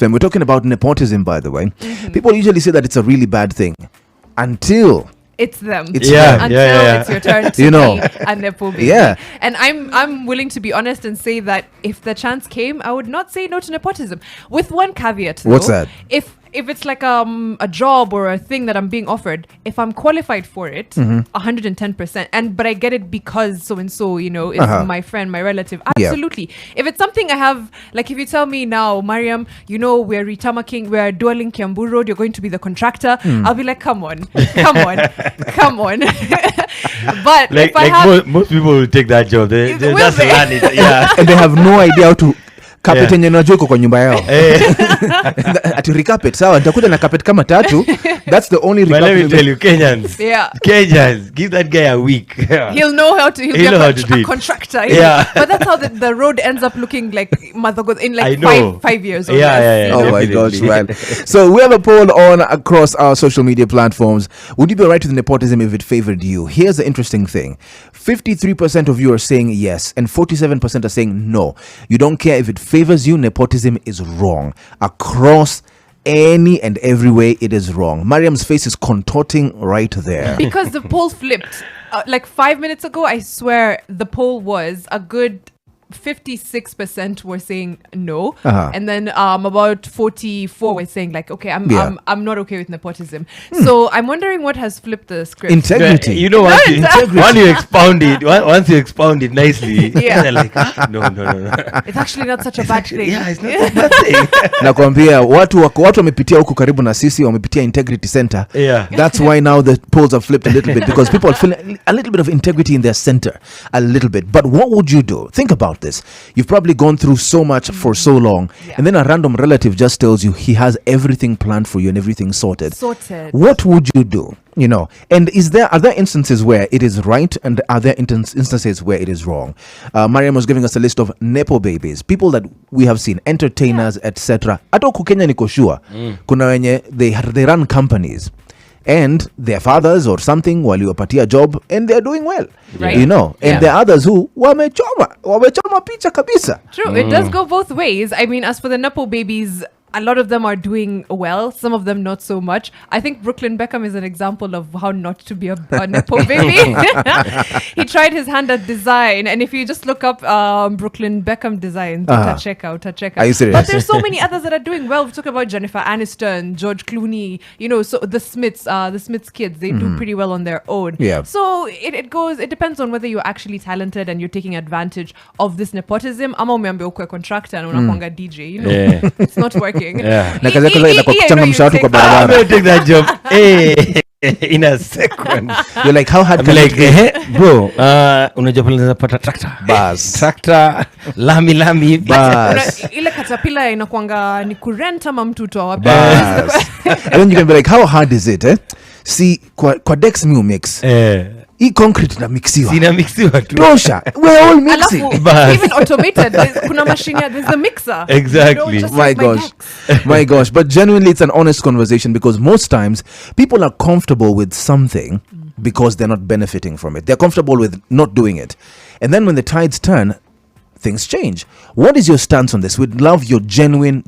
We're talking about nepotism, by the way. People usually say that it's a really bad thing until it's them. It's it's your turn to be a nepo baby. Yeah. And I'm willing to be honest and say that if the chance came, I would not say no to nepotism. With one caveat, though. What's that? If it's like a job or a thing that I'm being offered, if I'm qualified for it, 110%, but I get it because so and so, is my friend, my relative, absolutely. Yeah. If it's something I have, like if you tell me now, Mariam, we're dualing Kiambu Road, you're going to be the contractor, I'll be like, come on. But like, if I have, most people will take that job. They just learn it. Yeah. And they have no idea how to carpet yenye unajua iko kwa nyumba yao. Ati recarpet sawa nitakuja na carpet kama 3. That's the only recarpet. But let me tell you, Kenyans, give that guy a week. He'll know how to be a contractor. Yeah. But that's how the road ends up looking like in like 5 years or less. Oh my gosh, man. So we have a poll on across our social media platforms. Would you be right with nepotism if it favored you? Here's the interesting thing. 53% of you are saying yes and 47% are saying no. You don't care if it favors you. Nepotism is wrong. Across any and every way, it is wrong. Mariam's face is contorting right there. Because the poll flipped. Like 5 minutes ago, I swear the poll was a good 56% were saying no, and then about 44 were saying like, okay, I'm not okay with nepotism. So I'm wondering what has flipped the script. Integrity. Once you expound it nicely, they're like, no. It's actually not such a bad thing. Yeah, it's not a bad thing. Nakwambia watu wamepitia huku karibu na sisi, wamepitia integrity center. Yeah. That's why now the polls have flipped a little bit, because people feel a little bit of integrity in their center, a little bit. But what would you do? Think about this. You've probably gone through so much for so long, and then a random relative just tells you he has everything planned for you and everything sorted. What would you do? And are there instances where it is right, and are there instances where it is wrong? Mariam was giving us a list of nepo babies, people that we have seen, entertainers, etc. Ato Kenya niko sure kuna wenye they run companies and their fathers or something waliwapatia job and they're doing well, right. And there are others who wamechoma picha kabisa. True, it does go both ways. I mean, as for the nepo babies, a lot of them are doing well, some of them not so much. I think Brooklyn Beckham is an example of how not to be a nepo baby. He tried his hand at design, and if you just look up Brooklyn Beckham design, check out. Are you serious? But there's so many others that are doing well. We talk about Jennifer Aniston, George Clooney, so the Smiths kids, they do pretty well on their own. Yeah. So it depends on whether you're actually talented and you're taking advantage of this nepotism. Ama umeambia ukwe contractor and unakuanga DJ, It's not working. Yeah. Na kazi yako ina kuchanga mshahara kwa barabara. I'm take that job. In a second. You're like, how hard can like, bro, unajua pale unapata tractor. Bas. Tractor, lami. Bas. Ile katapila inakuanga ni kurent ama mtu utoa wapi. And then you can be like, how hard is it? See, kwa Dex Mew mix. Hii concrete na mixiwa. Sina mixiwa tu. Tosha. We're all mixing. Alafu, even automated. Kuna machine, there's the mixer. Exactly. My gosh. But genuinely, it's an honest conversation, because most times people are comfortable with something because they're not benefiting from it. They're comfortable with not doing it. And then when the tides turn, things change. What is your stance on this? We'd love your genuine